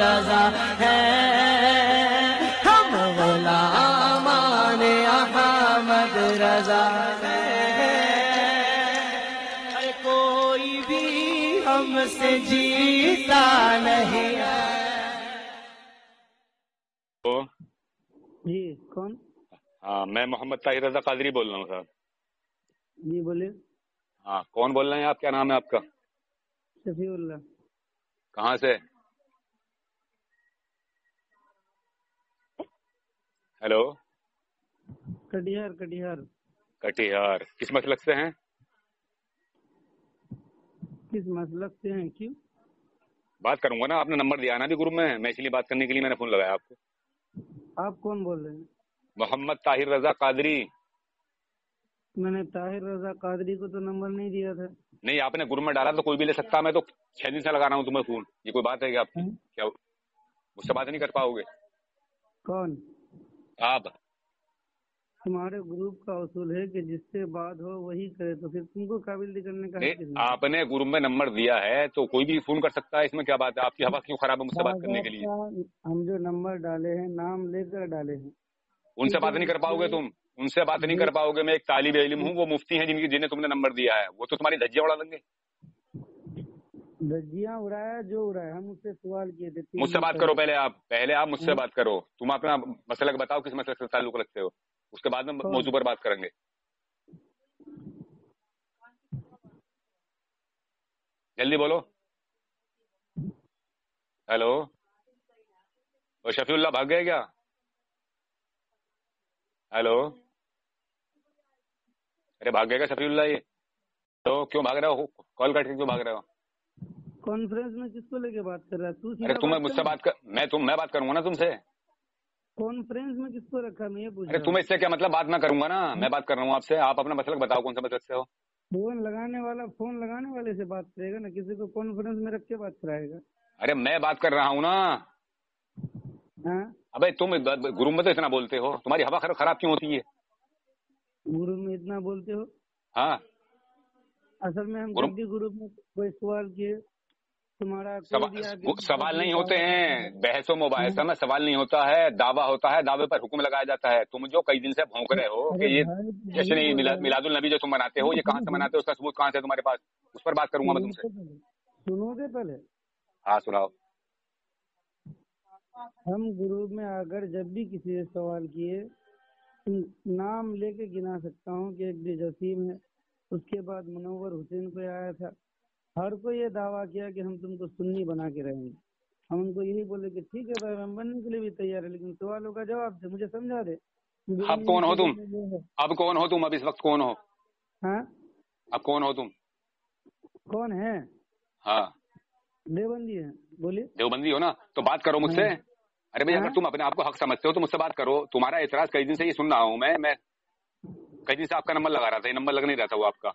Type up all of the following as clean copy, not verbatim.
رضا ہیں، ہم غلامان احمد رضا ہیں، کوئی بھی ہم سے جیتا نہیں ہے۔ جی کون؟ ہاں میں محمد طاہر رضا قادری بول رہا ہوں صاحب۔ جی بولیے۔ ہاں کون بول رہے ہیں آپ؟ کیا نام ہے آپ کا؟ شفیع اللہ۔ کہاں سے؟ ہیلو؟ کٹیہار۔ کٹیہار۔ کٹیہار۔ کس مسلک سے ہیں؟ کس مسلک سے ہیں؟ کیوں؟ بات کروں گا نا، آپ نے نمبر دیا نا ابھی گروپ میں اس لیے بات کرنے کے لیے میں نے فون لگایا آپ کو۔ آپ کون بول رہے ہیں؟ محمد طاہر رضا قادری۔ میں نے طاہر رضا قادری کو تو نمبر نہیں دیا تھا۔ نہیں آپ نے گروپ میں ڈالا تو کوئی بھی لے سکتا، میں تو 6 دن سے لگا رہا ہوں تمہیں فون، یہ کوئی بات ہے کہ آپ کی؟ کیا مجھ سے بات نہیں کر پاؤ گے؟ کون؟ آپ۔ تمہارے گروپ کا اصول ہے کہ جس سے بات ہو وہی کرے، تو پھر تم کو قابل کرنے کا نہیں آپ نے گروپ میں نمبر دیا ہے تو کوئی بھی فون کر سکتا ہے، اس میں کیا بات ہے؟ آپ کی ہوا کیوں خراب ہے مجھ سے بات کرنے کے لیے؟ ہم جو نمبر ڈالے ہیں نام لے کر ڈالے ہیں۔ ان سے بات نہیں کر پاؤ گے تم، ان سے بات نہیں کر پاؤ گے۔ میں ایک طالب علم ہوں، وہ مفتی ہیں جنہیں تم نے نمبر دیا ہے، وہ تو تمہاری دھجیاں اڑا دیں گے۔ دھجیاں اڑایا جو اڑایا، ہم اس سے سوال کیے تھے۔ مجھ سے بات کرو پہلے آپ مجھ سے بات کرو، تم اپنا مسئلہ بتاؤ کس مسئلے سے تعلق رکھتے ہو، اس کے بعد میں موضوع پر بات کریں گے۔ جلدی بولو۔ ہیلو؟ اور شفیع اللہ بھاگ گئے کیا؟ ہیلو؟ ارے بھاگ گئے کیا شفیع اللہ؟ یہ تو کیوں بھاگ رہے ہو؟ کال کٹ کے کیوں بھاگ رہے ہو؟ کانفرنس میں کس کو لے کے بات کر رہا ہے؟ ارے تمہیں مجھ سے بات کر، میں بات کروں گا نا تم سے۔ کانفرنس میں کس کو رکھا میں یہ پوچھ رہا ارے ہوں۔ تمہیں اس سے کیا مطلب؟ بات میں کروں گا نا، میں بات کر رہا ہوں آپ سے، آپ اپنا مسئلہ بتاؤ کون سے مسئلے سے ہو۔ فون لگانے والے سے بات کرے گا نا، کسی کو کانفرنس میں رکھ کے بات کرائے گا۔ ارے میں بات کر رہا ہوں نا۔ ہاں ابے تم گروپ میں تو اتنا بولتے ہو، تمہاری ہوا خراب کیوں ہوتی ہے؟ گروپ میں اتنا بولتے ہو؟ ہاں اصل میں ہم جب بھی گروپ میں کوئی سوال کیے تمہارا سوال نہیں ہوتے ہیں، بحث و مباحثہ میں سوال نہیں ہوتا ہے، دعویٰ ہوتا ہے، دعوے پر حکم لگایا جاتا ہے۔ تم جو کئی دن سے بھونک رہے ہو کہ یہ جشن میلاد النبی جو تم مناتے ہو، یہ کہاں سے مناتے ہو، اس کا ثبوت کہاں سے تمہارے پاس؟ اس پر بات کروں گا میں تم سے۔ سنو گے پہلے؟ ہاں سناؤ۔ ہم گروپ میں اگر جب بھی کسی سے سوال کیے، نام لے کے گنا سکتا ہوں کہ ایک جسیم ہے، اس کے بعد منور حسین پہ آیا تھا، ہر کوئی یہ دعویٰ کیا کہ ہم تم کو سنی بنا کے رہیں گے۔ ہم ان کو یہی بولے کہ ٹھیک ہے بھائی، ہم بننے کے لیے بھی تیار ہے، لیکن سوالوں کا جواب دے، مجھے سمجھا دے۔ اب کون ہو تم؟ اب اس وقت کون ہو؟ ہاں اب کون ہو تم؟ کون ہے؟ ہاں دیوبندی ہے، بولیے۔ دیوبندی ہو نا، تو بات کرو مجھ سے۔ ارے بھائی اگر تم اپنے آپ کو حق سمجھتے ہو تو مجھ سے بات کرو۔ تمہارا اعتراض کئی دن سے یہ سن رہا ہوں میں کئی دن سے آپ کا نمبر لگا رہا تھا، یہ نمبر لگ نہیں رہا تھا وہ آپ کا۔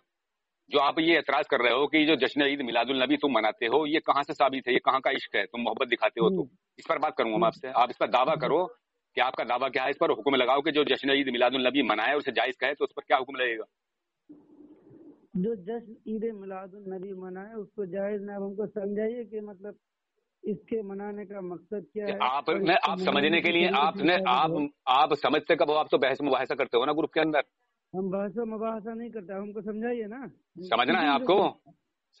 جو آپ یہ اعتراض کر رہے ہو کہ جو جشن عید میلاد النبی تم مناتے ہو، یہ کہاں سے ثابت ہے؟ یہ کہاں کا عشق ہے؟ تم محبت دکھاتے ہو تو اس پر بات کروں گا میں آپ سے۔ آپ اس پر دعویٰ کرو کہ آپ کا دعویٰ کیا ہے، اس پر حکم لگاؤ کہ جو جشن عید میلاد النبی منائے اسے جائز کہے تو اس پر کیا حکم لگے گا؟ جو جشن عید میلاد النبی منائے اس کو جائز نہ، ہم کو سمجھائیے کہ مطلب اس کے منانے کا مقصد کیا ہے۔ آپ سمجھنے کے لیے آپ سمجھتے کب ہو؟ آپ تو بحث مباحثہ کرتے ہو نا گروپ کے اندر۔ ہم بحث و مباحثہ نہیں کرتے، ہم کو سمجھائیے نا۔ سمجھنا ہے آپ کو،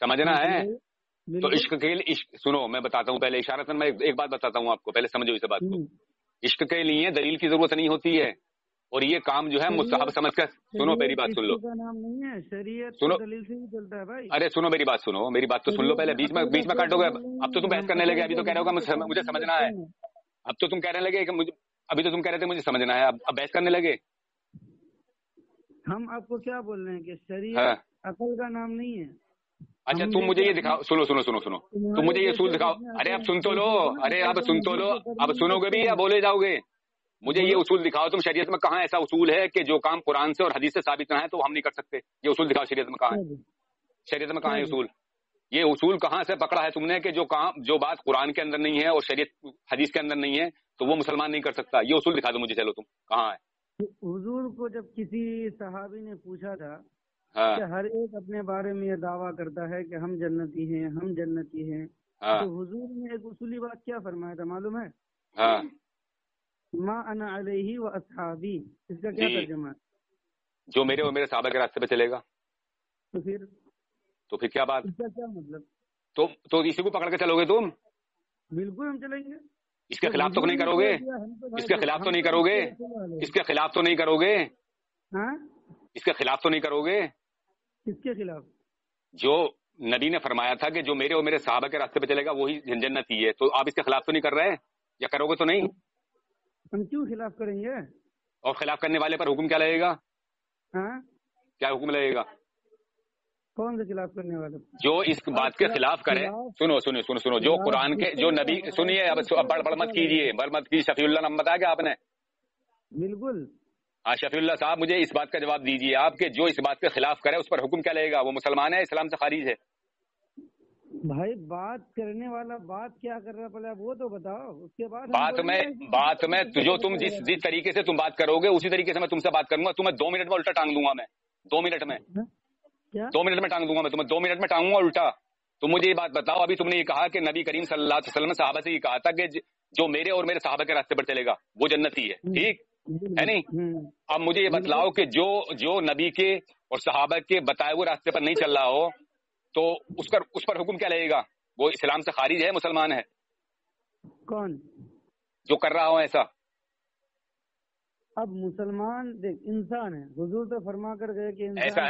سمجھنا ہے تو عشق کے لیے سنو میں بتاتا ہوں پہلے اشارتاً میں ایک بات بتاتا ہوں آپ کو، پہلے سمجھو اس بات کو۔ عشق کے لیے دلیل کی ضرورت نہیں ہوتی ہے، اور یہ کام جو ہے مستحب سمجھ کر سنو، میری بات سن لو۔ نام نہیں ہے شریعت، سنو دلیل سے ہی چلتا ہے بھائی۔ ارے سنو میری بات سنو، میری بات تو سن لو پہلے، بیچ میں کاٹو گے۔ اب تو تم بحث کرنے لگے، ابھی تو کہہ رہے ہو کہ مجھے سمجھنا ہے، اب تو تم کہنے لگے کہ ابھی تو تم کہہ رہے تھے مجھے سمجھنا ہے، اب بحث کرنے لگے۔ ہم آپ کو کیا بول رہے ہیں کہ شریعت عقل کا نام نہیں ہے۔ اچھا تم مجھے یہ دکھاؤ، سنو تم مجھے یہ اصول دکھاؤ۔ ارے اب سن تو لو، اب سنو گے بھی یا بولے جاؤ گے؟ مجھے یہ اصول دکھاؤ، تم شریعت میں کہاں ایسا اصول ہے کہ جو کام قرآن سے اور حدیث سے ثابت نہ ہے تو ہم نہیں کر سکتے؟ یہ اصول دکھاؤ شریعت میں کہاں ہے؟ شریعت میں کہاں ہے اصول؟ یہ اصول کہاں سے پکڑا ہے تم نے کہ جو بات قرآن کے اندر نہیں ہے اور شریعت حدیث کے اندر نہیں ہے تو وہ مسلمان نہیں کر سکتا؟ یہ اصول دکھا دو مجھے، چلو تم کہاں ہے؟ حضور کو جب کسی صحابی نے پوچھا تھا کہ ہر ایک اپنے بارے میں یہ دعویٰ کرتا ہے کہ ہم جنتی ہیں، ہم جنتی ہیں، ہاں تو حضور نے ایک اصولی بات کیا فرمایا تھا معلوم ہے؟ ہاں ما انا علیہ و اصحابی، اس کا کیا جی، ترجمہ ہے؟ جو میرے اور میرے صحابہ کے راستے پہ چلے گا. تو پھر کیا بات؟ اس کا کیا مطلب؟ تو اسی کو پکڑ کے چلو گے تم؟ بالکل ہم چلیں گے. اس کے خلاف تو نہیں کرو گے؟ اس کے خلاف تو نہیں کرو گے؟ اس کے خلاف تو نہیں کرو گے؟ ہاں اس کے خلاف تو نہیں کرو گے؟ کس کے خلاف؟ جو نبی نے فرمایا تھا کہ جو میرے اور میرے صحابہ کے راستے پہ چلے گا وہی جنتی ہے، تو آپ اس کے خلاف تو نہیں کر رہے یا کرو گے تو نہیں؟ ہم کیوں خلاف کریں گے؟ اور خلاف کرنے والے پر حکم کیا لگے گا؟ ہاں کیا حکم لگے گا؟ کون سے خلاف کرنے والے؟ جو اس بات کے خلاف کرے. سنو جو قرآن کے جو نبی، سنیے اب بڑھ مت کیجیے، بڑھ مت کیجیے. شفیع اللہ نام بتایا کیا آپ نے؟ بالکل. ہاں شفیع اللہ صاحب مجھے اس بات کا جواب دیجیے آپ کہ جو اس بات کے خلاف کرے اس پر حکم کیا لگے گا؟ وہ مسلمان ہے، اسلام سے خارج ہے؟ بھائی بات کرنے والا بات کیا کر رہا پہلے وہ تو بتاؤ، اس کے بعد بات میں جو تم جس طریقے سے تم بات کرو گے اسی طریقے سے میں تم سے بات کروں گا. تمہیں 2 منٹ میں الٹا ٹانگ دوں گا میں. 2 منٹ میں کیا 2 منٹ میں ٹانگ دوں گا میں تمہیں. 2 منٹ میں ٹانگوں گا الٹا. تم مجھے یہ بات بتاؤ، ابھی تم نے یہ کہا کہ نبی کریم صلی اللہ علیہ وسلم نے صحابہ سے یہ کہا تھا کہ جو میرے اور میرے صحابہ کے راستے پر چلے گا وہ جنتی ہے، ٹھیک ہے نہیں؟ اب مجھے یہ بتلاؤ کہ جو نبی کے اور صحابہ کے بتائے ہوئے راستے پر نہیں چل رہا ہو تو اس پر حکم کیا لگے گا؟ وہ اسلام سے خارج ہے، مسلمان ہے؟ کون جو کر رہا ہو ایسا؟ اب مسلمان دیکھ انسان ہے، حضور تو فرما کر گئے کہ ایسا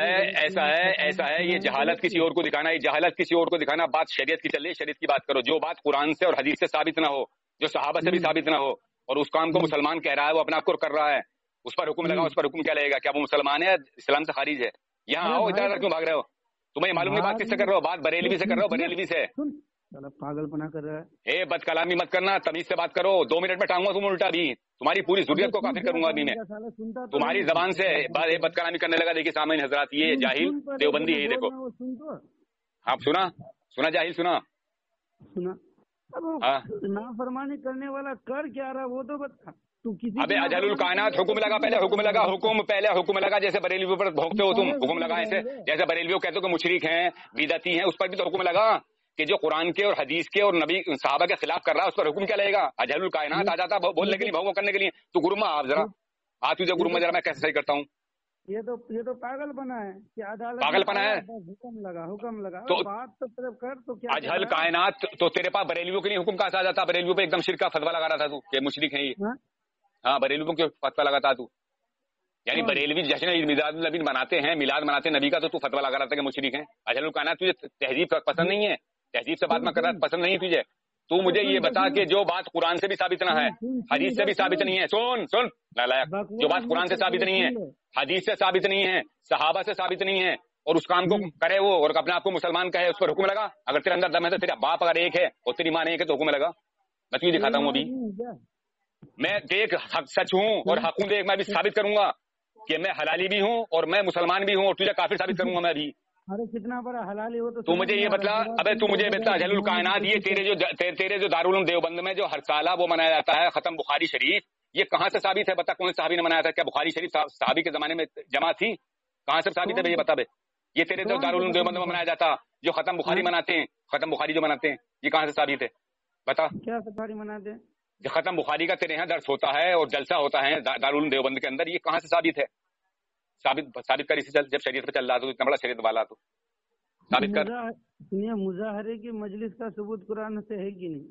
ہے. یہ جہالت کسی اور کو دکھانا، یہ جہالت کسی اور کو دکھانا. بات شریعت کی چل رہی ہے، شریعت کی بات کرو. جو بات قرآن سے اور حدیث سے ثابت نہ ہو، جو صحابہ سے بھی ثابت نہ ہو، اور اس کام کو مسلمان کہہ رہا ہے، وہ اپنا آپ کو کر رہا ہے، اس پر حکم لگاؤ. اس پر حکم کیا لگے گا؟ کیا وہ مسلمان ہے، اسلام سے خارج ہے؟ یہاں آؤ، ادھر کیوں بھاگ رہے ہو؟ تمہیں معلوم نہیں بات کس سے کر رہے ہو؟ بات بریلوی سے کر رہے ہو، بریلوی سے. پاگل پنا کر رہا ہے. بد کلامی مت کرنا، تمیز سے بات کرو. 2 منٹ میں ٹانگوں تم الٹا بھی. تمہاری پوری ضروریت کو کافر کروں گا ابھی میں. تمہاری زبان سے بد کلامی کرنے لگا. دیکھیے سامعین حضرات، یہ جاہل دیوبندی ہے. دیکھو آپ سنا جاہل سنا. نافرمانی کرنے والا کر کیا رہا وہ تو بتا. ابے اجل الکائنات حکم لگا، پہلے حکم لگا جیسے بریلویوں پر بھونکتے ہو تم. حکم لگا ایسے جیسے بریلویوں کہتے ہو کہ مشرک ہیں، بدعتی ہیں، اس پر بھی تو حکم لگا کہ جو قرآن کے اور حدیث کے اور نبی صحابہ کے خلاف کر رہا ہے اس پر حکم کیا لگے گا؟ اجل الکائنات آ جاتا بولنے کے لیے، بھونگو کرنے کے لیے. تو گرما آپ ذرا تجھے گرما ذرا میں کیسے صحیح کرتا ہوں. یہ تو پاگل پنا ہے کہ عدالت پاگل پنا ہے. حکم لگا تو بات تو صرف کر تو کیا اجل کائنات. تو تیرے پاس بریلویوں کے لیے حکم کہاں سے آ جاتا؟ بریلویوں پہ ایک دم شرک کا فتوا لگا رہا تھا تو کہ مشرک ہیں یہ. ہاں بریلویوں کے فتوا لگاتا تو، یعنی بریلوی جشن میلاد النبی مناتے ہیں، میلاد مناتے ہیں نبی کا، تو فتوا لگا رہا تھا کہ مشرک ہیں. اجل الکائنات تجھے تہذیب پسند نہیں ہے؟ تہذیب سے بات میں کر رہا پسند نہیں تجھے؟ تو مجھے یہ بتا کہ جو بات قرآن سے بھی ثابت نہ ہے، حدیث سے بھی ثابت نہیں ہے. سن نالائق، جو بات قرآن سے ثابت نہیں ہے، حدیث سے ثابت نہیں ہے، صحابہ سے ثابت نہیں ہے، اور اس کام کو کرے وہ اور اپنے آپ کو مسلمان کہے، اس پر حکم لگا. اگر تیرے اندر دم ہے تو تیرا باپ اگر ایک ہے اور تیری ماں ایک ہے تو حکم لگا. میں تجھے دکھاتا ہوں ابھی. میں دیکھ حق سچ ہوں اور حق ہوں دیکھ. میں بھی ثابت کروں گا کہ میں حلالی بھی ہوں اور میں مسلمان بھی ہوں، اور تجھے کافر ثابت کروں گا میں بھی. ارے کتنا بڑا حلالی ہو تو مجھے یہ بتلا. ابے تو مجھے بتلا اجل الکائنات، یہ تیرے جو دارالعلوم دیوبند میں جو ہر سالہ وہ منایا جاتا ہے ختم بخاری شریف، یہ کہاں سے ثابت ہے؟ بتا کون سے صحابی نے منایا تھا؟ کیا بخاری شریف صحابی کے زمانے میں جمع تھی؟ کہاں سے ثابت ہے یہ بتا بے. یہ تیرے جو دارالعلوم دیوبند میں منایا جاتا جو ختم بخاری مناتے ہیں، ختم بخاری جو مناتے ہیں، یہ کہاں سے ثابت ہے؟ بتا. کیا بخاری مناتے ہیں؟ جو ختم بخاری کا تیرے یہاں درس ہوتا ہے اور جلسہ ہوتا ہے دارالعلوم دیوبند کے اندر، یہ کہاں سے ثابت ہے؟ ثابت کر. اسی جب شریعت پہ چل رہا تو اتنا بڑا شریعت والا تو ثابت کر. مظاہرے کی مجلس کا ثبوت قرآن سے ہے کہ نہیں؟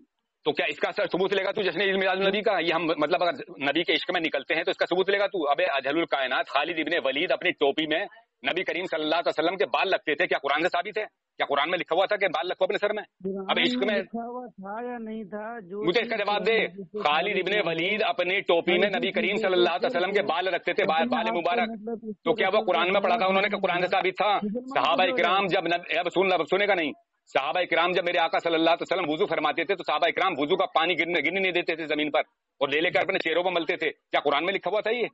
تو کیا اس کا ثبوت لے گا تو جشن عید میلاد النبی کا؟ یہ ہم مطلب اگر نبی کے عشق میں نکلتے ہیں تو اس کا ثبوت لے گا تو؟ ابے اجل الکائنات خالد ابن ولید اپنی ٹوپی میں نبی کریم صلی اللہ علیہ وسلم کے بال لگتے تھے، کیا قرآن سے ثابت ہے؟ کیا قرآن میں لکھا ہوا تھا کہ بال لکھو اپنے سر میں؟ اب عشق میں لکھا ہوا تھا یا نہیں تھا؟ مجھے اس کا جواب دے. خالد ابن ولید اپنی ٹوپی میں نبی کریم صلی اللہ علیہ وسلم کے بال رکھتے تھے، بال مبارک. تو کیا وہ قرآن میں پڑھا تھا انہوں نے کہ قرآن سے ثابت تھا؟ صحابہ کرام جب اب سنے گا نہیں. صحابہ کرام جب میرے آقا صلی اللہ علیہ وسلم وضو فرماتے تھے تو صحابہ کرام وضو کا پانی گرنے نہیں دیتے تھے زمین پر، اور لے کر اپنے چہروں پر ملتے تھے. کیا قرآن میں لکھا ہوا تھا یہ؟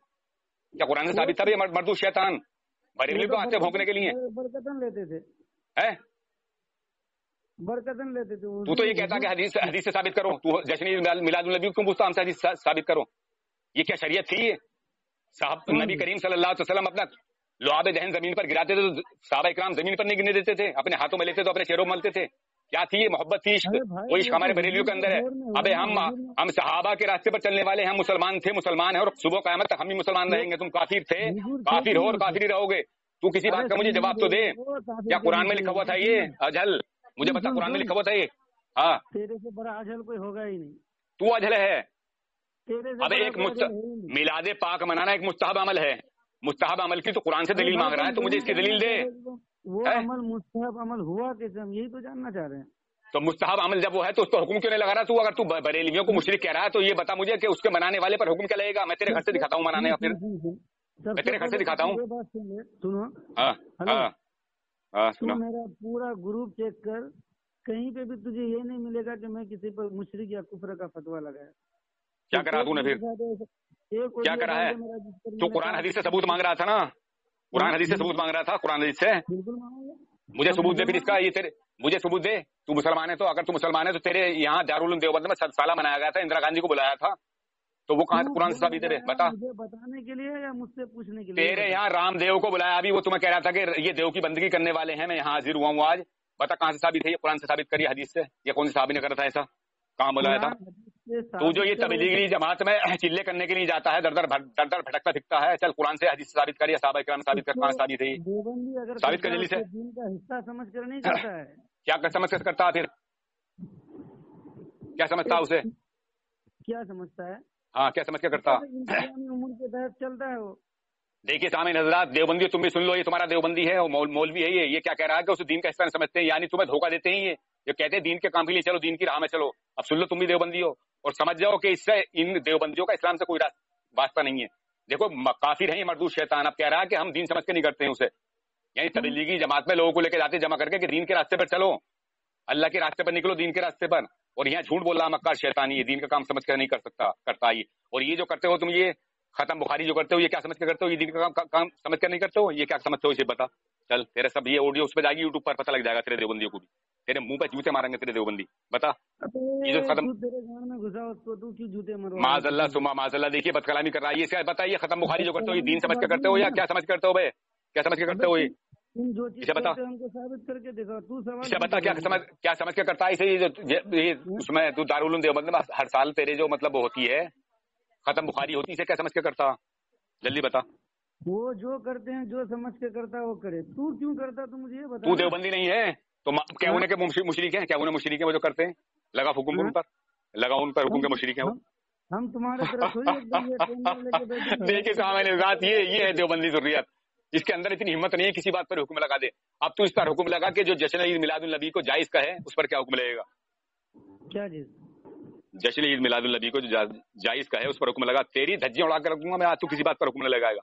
کیا قرآن سے ثابت تھا؟ یہ مردو شیطان بریلوی کو آتے بھونکنے کے لیے برکتن لیتے تھے، برکتن لیتے تھے. تو یہ کہتا کہ حدیث سے ثابت کرو. تو جشن میلاد النبی کیوں پوچھتا ہم سے حدیث ثابت کرو؟ یہ کیا شریعت تھی یہ؟ صاحب نبی کریم صلی اللہ علیہ وسلم اپنا لعاب دہن زمین پر گراتے تھے تو صحابہ کرام زمین پر نہیں گرنے دیتے تھے، اپنے ہاتھوں میں لیتے تو اپنے چہروں میں ملتے تھے. क्या थी ये मोहब्बत थी इश्क, वो इश्क हमारे बरेलियों के अंदर है। अबे हम सहाबा के रास्ते पर चलने वाले हैं, मुसलमान थे, मुसलमान है, और सुबह क़यामत तक हम ही मुसलमान रहेंगे। तुम काफिर थे, काफिर हो और काफिर ही रहोगे। तू किसी बात का मुझे जवाब तो दे, क्या कुरान में लिखा हुआ था ये अजहल? मुझे बता, कुरान में लिखा हुआ था ये? हाँ, तेरे से बड़ा अजहल कोई होगा ही नहीं। तू अजहल है। तेरे से अब एक मिलादे पाक मनाना एक मुस्तहब अमल है, मुस्तहब अमल की तो कुरान से दलील मांग रहा है, तो मुझे इसकी दलील दे। वो अमल मुस्तहब अमल हुआ कैसे, हम यही तो जानना चाह रहे हैं। तो मुस्तहब अमल जब वो है तो उसको हुक्म क्यों नहीं लगा रहा तू? अगर तू बरेलियों को मुशरिक कह रहा है तो ये बता मुझे कि उसके मनाने वाले पर हुक्म क्या लगेगा? मैं तेरे घर से दिखाता हूँ मनाने, फिर मैं तेरे घर से दिखाता हूँ। सुनो, सुनो, मेरा पूरा ग्रुप चेक कर, कहीं पे भी तुझे ये नहीं मिलेगा कि मैं किसी पर मुशरिक या कुफ्र का फतवा लगाया। क्या करा तूने फिर? क्या करा है? तू कुरान हदीस से सबूत मांग रहा था ना, कुरान हदीस से सबूत मांग रहा था, कुरान हदीस से। मुझे सबूत दे फिर इसका, ये तेरे मुझे सबूत दे। तू मुसलमान है तो, अगर तू मुसलमान है तो तेरे यहाँ दारुल उलूम देवबंद में साला मनाया गया था, इंदिरा गांधी को बुलाया था, तो वो कहाँ से कुरान से साबित है? बता, मुझे बताने के लिए या मुझसे पूछने के लिए? तेरे यहाँ रामदेव को बुलाया, अभी वो तुम्हें कह रहा था कि ये देव की बंदगी करने वाले हैं, मैं यहाँ हाजिर हुआ हूँ आज। बता कहाँ से साबित है? ये कुरान से साबित करिए, हदीस से। ये कौन सी साहब ने करा था ऐसा? कहाँ बुलाया था? तू जो ये तबलीगी जमात में चिल्ले करने के लिए जाता है, दर दर भटकता दिखता है, चल कुरान से हदीस से साबित करिए, साहबा किराम साबित कर, कहाँ साबित है? साबित कर जल्दी से। दीन का हिस्सा समझ कर नहीं करता है। क्या समझ कर करता है फिर? क्या समझता है उसे? क्या समझता है? हाँ, क्या समझ के करता? उम्र के तहत चलता है वो। देखिए सामने हज़रात, देवबंदी तुम भी सुन लो, ये तुम्हारा देवबंदी है और मौलवी है ये क्या कह रहा है कि उसे दीन का हिस्सा नहीं समझते हैं, यानी तुम्हें धोखा देते हैं। ये कहते हैं दीन के काम के लिए चलो, दीन की राह में चलो। अब सुन लो, तुम भी देवबंदी हो और समझ जाओ कि इससे इन देवबंदियों का इस्लाम से कोई वास्ता नहीं है। देखो काफिर है ये मरदूद शैतान। अब कह रहा है कि हम दीन समझ के नहीं करते हैं उसे, यानी तबलीगी जमात में लोगों को लेकर जाते जमा करके कि दीन के रास्ते पर चलो, अल्लाह के रास्ते पर निकलो, दीन के रास्ते पर। और यहाँ झूठ बोल रहा मक्कार शैतानी, ये दीन का काम समझ कर नहीं कर सकता, करता ये। और ये जो करते हो तुम, ये खत्म बुखारी जो करते हो, ये क्या समझ के करते हो? ये दीन का काम समझ कर नहीं करते हो, ये क्या समझते हो इसे बता। चल तेरे सब ये ऑडियो उस पर जाएगी, यूट्यूब पर पता लग जाएगा तेरे देवबंदियों को भी, तेरे मुंह पे जूते मारेंगे तेरे देवबंदी। बता ये जो खत्म माजल्ला सुमा माजल्ला, देखिए बदकलामी कर रहा है ये। बताइए खत्म बुखारी जो करते हो, ये दीन समझ के करते हो या क्या समझ करते हो? भाई क्या समझ के करते हो? ये इसे बता, साबित करके देखो। तू इसे बता क्या समझ के करता है इसे? ये उसमें तू दारुल उलूम देवबंद में हर साल तेरे जो मतलब होती है खत्म बुखारी होती है, इसे क्या समझ के करता? जल्दी बता। वो जो करते हैं, जो समझ के करता वो करे। तू क्यों करता, तू मुझे ये बता। तू देवबंदी नहीं है तो क्या उन्हें के मुशरिक हैं? क्या उन्हें मुशरिक है वो जो करते हैं? लगा हुकुम उन पर, लगा उन पर हुकुम के मुशरिक है वो। हम तुम्हारे तरफ देखिए सामने बात ये है देवबंदी ज़ुर्रियत, जिसके अंदर इतनी हिम्मत नहीं है किसी बात पर हुक्म लगा दे। अब तू इस पर हुक्म लगा के जो जश्न ईद मिलादुल नबी को जायज का है उस पर क्या हुक्म लगेगा? क्या चीज? जश्न ईद मिलादुल नबी को जो जायज का है उस पर हुक्म लगा। तेरी धज्जियां उड़ा कर रखूंगा मैं आज, तू किसी बात पर हुक्म न लगाएगा।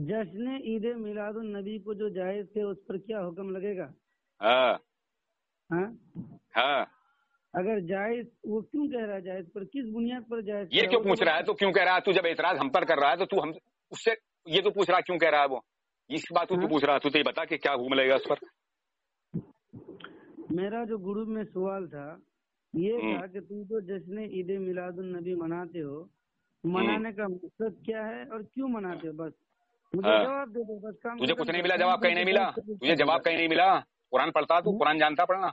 जश्न ईद मिलादुल नबी को जो जायज है उस पर क्या हुक्म लगेगा? हाँ हाँ हाँ, अगर जायज, वो क्यों कह रहा है जायज पर? किस बुनियाद पर जायज? ये क्यों पूछ रहा है? तो क्यों कह रहा है? तू जब एतराज हम पर कर रहा है तो तू हम उससे ये तो पूछ रहा है क्यों कह रहा है वो? इस बात को तू पूछ रहा है, तू तो ये बता कि क्या हुक्म लगेगा उस पर। मेरा जो ग्रुप में सवाल था ये था कि तुम जो जश्न ईद मिलादुल नबी मनाते हो, मनाने का मकसद क्या है और क्यों मनाते हो? बस मुझे जवाब दे दो बस। काम तुझे कुछ नहीं मिला, जवाब कहीं नहीं मिला, तुझे जवाब कहीं नहीं मिला। कुरान पढ़ता तू? कुरान जानता पढ़ना?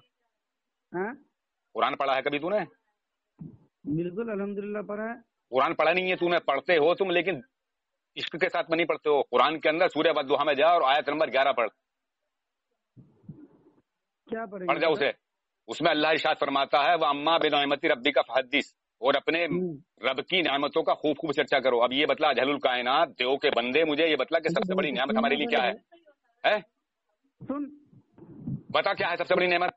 कुरान पढ़ा है कभी तूने? बिल्कुल अल्हम्दुलिल्लाह पढ़ा है। कुरान पढ़ा नहीं है तूने? पढ़ते हो तुम, लेकिन इश्क के साथ में नहीं पढ़ते हो। कुरान के अंदर सूरह वद्दुहा में जा और आयत नंबर 11 पढ़। क्या पढ़ जा उसे। उसमें अल्लाह इरशाद फरमाता है वह अम्मा बिनिअमति रब्बी का फहद्दिस, और अपने रब की नियामतों का खूब खूब चर्चा करो। अब ये बतला जहलुल कायनात, देव के बंदे, मुझे ये बतला कि सबसे बड़ी नियामत हमारे लिए क्या है? सुन बता क्या है सबसे बड़ी नियामत?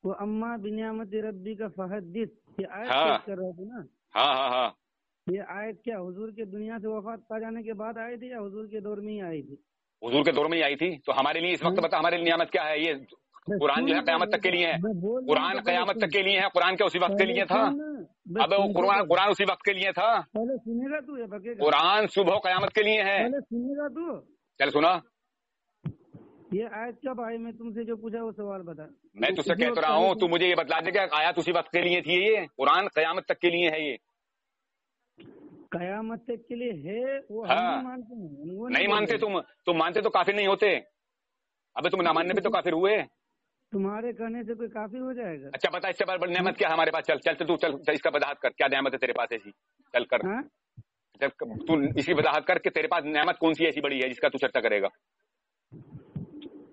वो अम्मा बिनियामति रब्बी का फहद्दिस, ये आयत कर रहे थे ना? हाँ हाँ हाँ। ये आयत क्या हुजूर के दुनिया से वफात पा जाने के बाद आई थी या हुजूर के दौर में ही आई थी? हुजूर के दौर में ही आई थी। तो हमारे लिए इस वक्त बता हमारे लिए नियामत क्या है? ये कुरान जो है कयामत तक के लिए है। कुरान कयामत तक के लिए है। कुरान क्या उसी वक्त के लिए था? अब वो कुरान उसी वक्त के लिए था। पहले सुनेगा तू, कुरान सुबह कयामत के लिए है। पहले सुनेगा तू। चल सुना। ये आयत कब आई? मैं तुमसे जो पूछा वो सवाल बता। मैं तुझसे कह तो रहा हूँ, तू मुझे ये बतला दे कि आयत उसी वक्त के लिए थी। ये कुरान कयामत तक के लिए है। ये कयामत तक के लिए है वो हम नहीं मानते हैं। नहीं मानते तुम मानते तो काफिर नहीं होते। अबे तुम ना मानने पे तो काफिर हुए। तुम्हारे कहने से कोई काफिर हो जाएगा? अच्छा बता, इससे बड़ी नेमत क्या है हमारे पास? चल चल तू चल, इसका वजाहत कर, क्या नेमत है तेरे पास ऐसी? चल कर, हाँ? तू इसकी वजाहत कर कि तेरे पास नेमत कौन सी ऐसी बड़ी है जिसका तू चर्चा करेगा?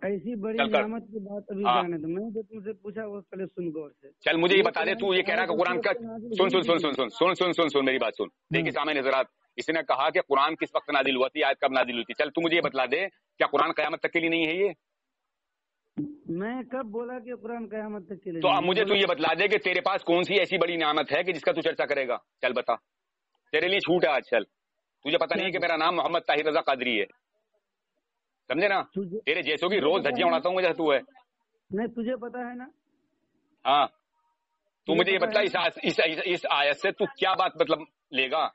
ऐसी बड़ी चल कर। नियामत की बात अभी हाँ। जाने दो, मैंने जो तुमसे पूछा वो पहले सुन गौर से। चल मुझे ये बता दे, तू ये कह रहा है कि कुरान का, सुन सुन सुन सुन सुन सुन सुन सुन सुन मेरी बात सुन। देखिए सामने नजरात, इसने कहा कि कुरान किस वक्त नाजिल हुआ थी, आयत कब नाजिल हुई थी। चल तू मुझे ये बतला दे, क्या कुरान कयामत तक के लिए नहीं है ये? मैं कब बोला कि कुरान कयामत तक के लिए? तो अब मुझे तू ये बतला दे कि तेरे पास कौन सी ऐसी बड़ी नियामत है कि जिसका तू चर्चा करेगा? चल बता, तेरे लिए छूट है आज। चल, तुझे पता नहीं है कि मेरा नाम मोहम्मद ताहिर रजा कादरी है, समझे ना? तेरे जैसों की रोज धज्जियां उड़ाता हूँ मुझे तू है। नहीं, तुझे पता है ना? हाँ, तू मुझे ये बतला, इस आयत से तू क्या बात मतलब लेगा?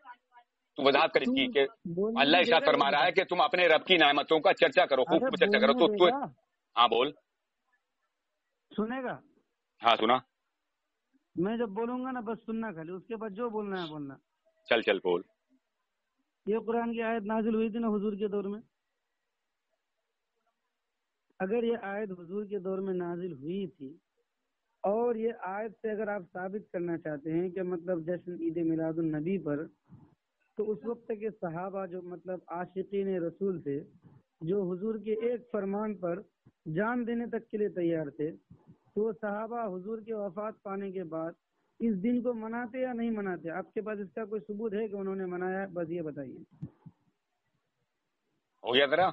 तू वजाहत कर इसकी कि अल्लाह इरशाद फरमा रहा है कि तुम अपने रब की नेमतों का चर्चा करो, खूब चर्चा करो। तो तू, हाँ बोल। सुनेगा? हाँ सुना। मैं जब बोलूंगा ना बस सुनना, खाली उसके बाद जो बोलना है बोलना। चल चल बोल। ये कुरान की आयत नाजिल हुई थी ना हुजूर के दौर में? अगर ये आयत हुजूर के दौर में नाजिल हुई थी और ये आयत से अगर आप साबित करना चाहते हैं कि मतलब जश्न ईद मिलादुन नबी पर, तो उस वक्त के सहाबा जो मतलब आशिकीन रसूल थे, जो हुजूर के एक फरमान पर जान देने तक के लिए तैयार थे, तो सहाबा हुजूर के वफात पाने के बाद इस दिन को मनाते या नहीं मनाते? आपके पास इसका कोई सबूत है कि उन्होंने मनाया? बस ये बताइए। हो गया तेरा?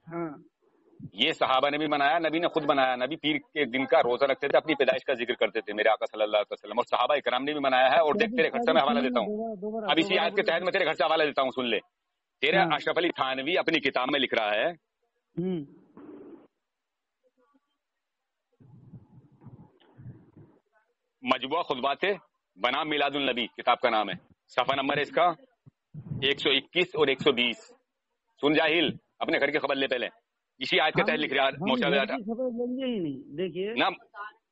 हाँ, ये सहाबा ने भी मनाया, नबी ने खुद मनाया। नबी पीर के दिन का रोजा रखते थे, अपनी पैदाइश का जिक्र करते थे मेरे आका सल्लल्लाहु अलैहि वसल्लम, और सहाबा इकराम ने भी मनाया है। और देख तेरे घर से मैं हवाला देता हूँ, अब इसी आयत के तहत मैं तेरे घर से हवाला देता हूँ, सुन ले। तेरे अशरफ अली थानवी अपनी किताब में लिख रहा है, मजबूआ खुतबाते बनाम मिलादुल नबी किताब का नाम है, सफा नंबर है इसका 121 और 120। सुन जाहिल, अपने घर की खबर ले पहले। इसी आयत के तहत लिख रहा है। देखिए ना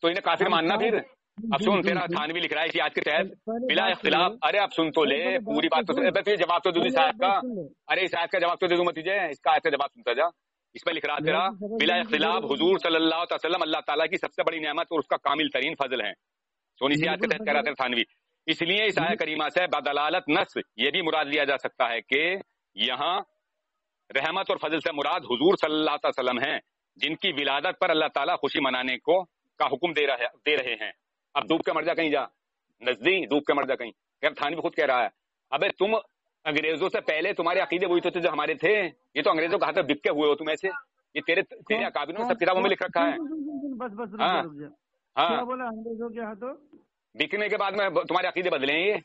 तो इन्हें काफिर मानना फिर। अब सुन, तेरा थानवी लिख रहा है इसी आयत के तहत बिला इख्तिलाफ। अरे अब सुन तो ले पूरी बात तो, तुझे जवाब तो दूं इस आयत का। अरे इस आयत का जवाब तो दे दूं मैं तुझे, इसका आयत का जवाब सुनता जा। इसमें लिख रहा तेरा बिला इख्तिलाफ हुजूर सल्लल्लाहु अलैहि वसल्लम अल्लाह ताला की सबसे बड़ी नेमत और उसका कामिल तरीन फजल है। सुन इसी आयत के तहत कह रहा था थानवी, इसलिए इस आयत करीमा से बदलालत नस ये भी मुराद लिया जा सकता है कि यहाँ रहमत और फजल से मुराद हुजूर सल्लल्लाहु अलैहि वसल्लम हैं, जिनकी विलादत पर अल्लाह ताला खुशी मनाने को का हुक्म दे रहे हैं। अब डूब के मर जा कहीं, जा नजदीक डूब के मर जा कहीं। यार थानवी खुद कह रहा है, अबे तुम अंग्रेजों से पहले तुम्हारे अकीदे वही तो थे जो हमारे थे। ये तो अंग्रेजों के हाथ में बिक के हुए हो तुम ऐसे। ये तेरे अकाबिरों ने सब किताबों में लिख रखा है। बस हाँ हाँ, क्या बोला? अंग्रेजों के हाथों बिकने के बाद में तुम्हारे अकीदे बदले हैं ये।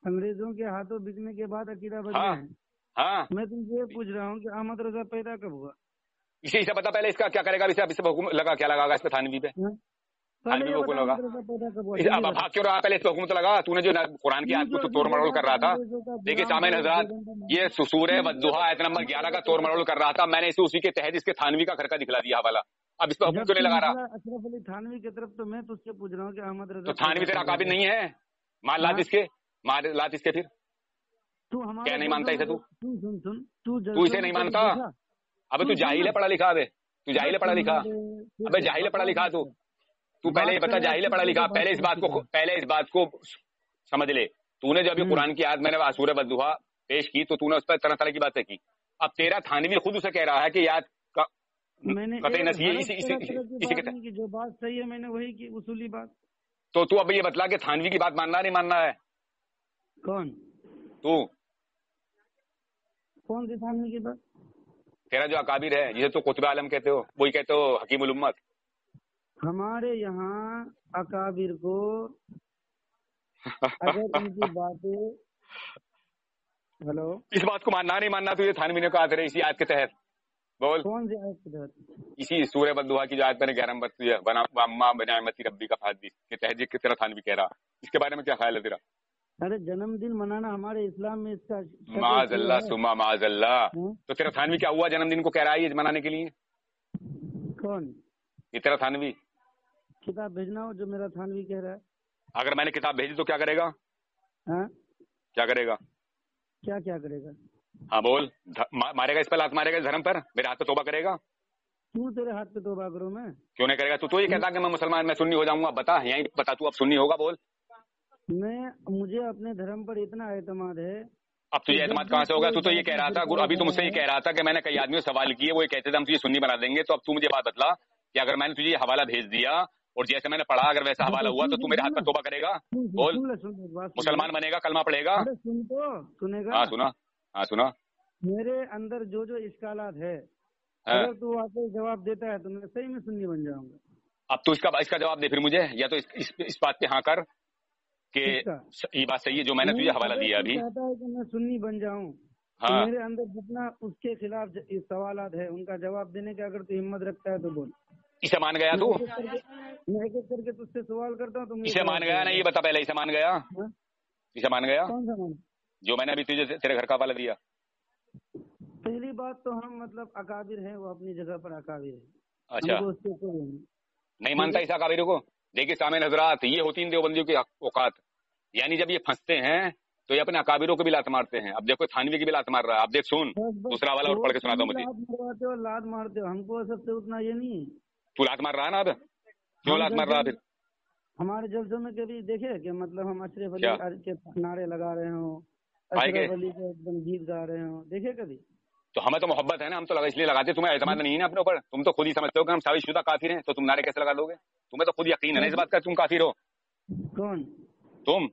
अंग्रेजों के हाथों बिकने के बाद अकीदा बदले हाँ हैं? हाँ, मैं तुमसे ये पूछ रहा हूँ कि अहमद रजा पैदा कब हुआ? इसी से पता पहले इसका क्या करेगा? इसे हुक्म लगा, क्या लगागा इस पे थानवी पे? थानवी को हुक्म लगा। अब भाग क्यों रहा? पहले इस पे हुक्म तो लगा। तूने जो कुरान की आयत को तोड़ मरोड़ कर रहा था, देखिए सामने हजरात, ये सूरह वद्दुहा आयत नंबर 11 का तोड़ मरोड़ कर रहा था। मैंने इसे उसी के तहत इसके थानवी का घर का दिखला दिया वाला। अब इस पे हुक्म क्यों नहीं लगा रहा? अशरफ अली थानवी की तरफ तो मैं तुझसे पूछ रहा हूँ कि अहमद रजा तो थानवी तेरा काबिल नहीं है? मार लात इसके, मार लात इसके। फिर तू हमारा क्या नहीं मानता इसे? सुन तू इसे नहीं मानता? अबे तू जाहिल है पढ़ा लिखा? अबे तू जाहिल है पढ़ा लिखा? अबे जाहिल है पढ़ा लिखा? तू पहले ये बता, जाहिल है पढ़ा लिखा? पहले इस बात को समझ ले। तूने जब ये कुरान की आयत मैंने सूरह वद्दुहा पेश की तो तूने उस पर तरह तरह की बातें की। अब तेरा थानवी खुद उसे कह रहा है कि याद कतई नसीहत इसी के तहत जो बात सही है मैंने वही की, उसूली बात। तो तू अब ये बतला कि थानवी की बात मानना नहीं मानना है? कौन तू? कौन सी थानवी की बात? तेरा जो अकाबिर है, जिसे तो कुतुब आलम कहते हो, वही कहते हो हकीमुल उम्मत। हमारे यहाँ अकाबिर को अगर उनकी बातें हेलो इस बात को मानना नहीं मानना तुझे थानवी ने कहा तेरे इसी आयत के तहत? बोल कौन सी आयत के तहत? इसी सूरह वद्दुहा की जो आयत मैंने 11 नंबर बना बनामती रब्बी का फादिस के तहत की तेरा थानवी कह रहा, इसके बारे में क्या ख्याल है तेरा? अरे जन्मदिन मनाना हमारे इस्लाम में इसका माज़अल्लाह सुमा माज़अल्लाह। तो तेरा थानवी क्या हुआ जन्मदिन को कह रहा है ये मनाने के लिए? कौन? ये तेरा थानवी। किताब भेजना हो जो मेरा थानवी कह रहा है। अगर मैंने किताब भेजी तो क्या करेगा? हाँ क्या करेगा? क्या करेगा? हाँ बोल। मारेगा इस पर लात मारेगा इस धर्म पर? मेरे हाथ पे तौबा करेगा? क्यों तेरे हाथ पे तौबा करूं मैं? क्यों नहीं करेगा? तू तो ये कहता कि मैं मुसलमान, मैं सुन्नी हो जाऊंगा। बता, यही बता, तू अब सुन्नी होगा, बोल। मुझे अपने धर्म पर इतना एतमाद है। अब तुझे एतमाद कहाँ से होगा? तू तो ये कह रहा था, अभी तू मुझसे ये कह रहा था कि मैंने कई आदमियों से सवाल किए, वो ये कहते थे हम तुझे सुन्नी बना देंगे। तो अब तू मुझे बात बतला कि अगर मैंने तुझे हवाला भेज दिया और जैसे मैंने पढ़ा अगर वैसा हवाला हुआ तो तू मेरे हाथ पर तौबा करेगा? बोल, मुसलमान बनेगा, कलमा पड़ेगा? सुन तो, सुनेगा? हाँ सुना, हाँ सुना। मेरे अंदर जो जो इश्कालात है, अगर तू वाकई जवाब देता है तो मैं सही में सुन्नी बन जाऊंगा। अब तू इसका जवाब दे फिर मुझे, या तो इस बात पे हाँ कर कि ये बात सही है जो मैंने तुझे हवाला दिया अभी। चाहता है कि मैं सुन्नी बन जाऊं, हाँ। तो मेरे अंदर जितना उसके खिलाफ सवालात है उनका जवाब देने की अगर तू हिम्मत रखता है तो बोल। इसे मान गया तू? मैं एक एक करके तुझसे सवाल करता हूँ, तुम इसे मान गया? नहीं, ये बता पहले, इसे मान गया? इसे मान गया? कौन सा मान? जो मैंने अभी तुझे तेरे घर का हवाला दिया। पहली बात तो हम मतलब अकाबिर हैं, वो अपनी जगह पर अकाबिर है। अच्छा, नहीं मानता इस अकाबिर को? देखिए सामने हजरात, ये होती इन देवबंदियों की औकात। यानी जब ये फंसते हैं तो ये अपने अकाबिरों को भी लात मारते हैं। अब देखो थानवी की भी लात मार रहा है। अब देख सुन, दूसरा वाला और पढ़ के सुनाता हूँ मुझे। लात मारते हो हमको, सबसे उतना ये नहीं है। तू लात मार रहा है ना? अब क्यों लात मार रहा है फिर? हमारे जलसों में कभी देखे कि मतलब हम अशरफ अली के नारे लगा रहे हो, अशरफ अली के एकदम गीत गा रहे हो, देखे कभी? तो हमें तो मोहब्बत है ना, हम तो इसलिए लगाते। तुम्हें एतमाद नहीं है ना अपने ऊपर? तुम तो खुद ही समझते हो कि हम शादीशुदा काफिर हैं, तो तुम नारे कैसे लगा दोगे? तुम्हें तो खुद यकीन है ना इस बात का तुम काफिर हो। कौन? तुम।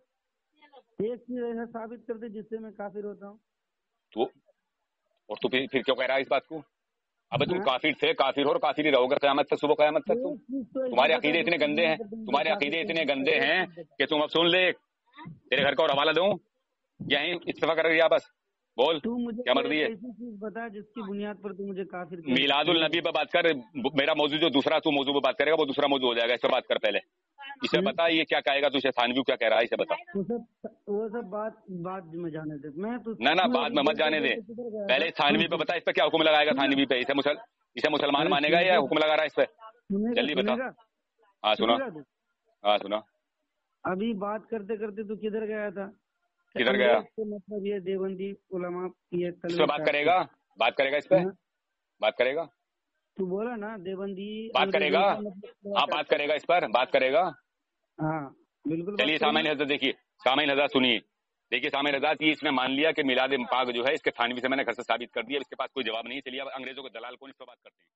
एक चीज ऐसा साबित कर दे जिससे मैं काफिर होता हूँ। तो और तू फिर क्यों कह रहा है इस बात को? अब तुम काफिर थे, काफिर हो और काफिर ही रहोगे क़यामत तक, सुबह क़यामत तक। तुम्हारे अकीदे इतने गंदे हैं, तुम्हारे अकीदे इतने गंदे हैं कि तुम अब सुन ले, तेरे घर का और हवाला दूं, यही इत्तेफाक कर रही है बस। बोल, तू मुझे क्या मर्जी है? ऐसी चीज बता जिसकी बुनियाद पर तू मुझे काफिर। मिलादुल नबी पे बात कर। मेरा मौजूद जो दूसरा तू मौजूद पे बात करेगा वो दूसरा मौजूद हो जाएगा। इस पर बात कर पहले। इसे बता ये क्या कहेगा तुझे, थानवी क्या कह रहा है इसे बता। वो सब बात में जाने दे। मैं तो ना बाद में मत जाने दे, पहले थानवी पे बता। इस पे क्या हुक्म लगाएगा थानवी पे? इसे मुसलमान मानेगा या हुक्म लगा रहा है इस पे? जल्दी बता। हाँ सुना, हाँ सुना। अभी बात करते करते तू किधर गया था? किधर गया? मतलब ये देवबंदी उलमा ये इस पे बात करेगा? बात करेगा इस पे? बात करेगा? तू बोला ना देवबंदी बात करेगा? हाँ बात करेगा इस पर, बात करेगा। हाँ बिल्कुल। चलिए सामाइन हजरत देखिए, सामाइन हजरत सुनिए। देखिए सामाइन हजरत, ये इसने मान लिया कि मिलाद पाक जो है इसके थानवी से मैंने घर से साबित कर दिया। इसके पास कोई जवाब नहीं। चलिए अब अंग्रेजों के दलाल कौन, इस पर बात करते हैं।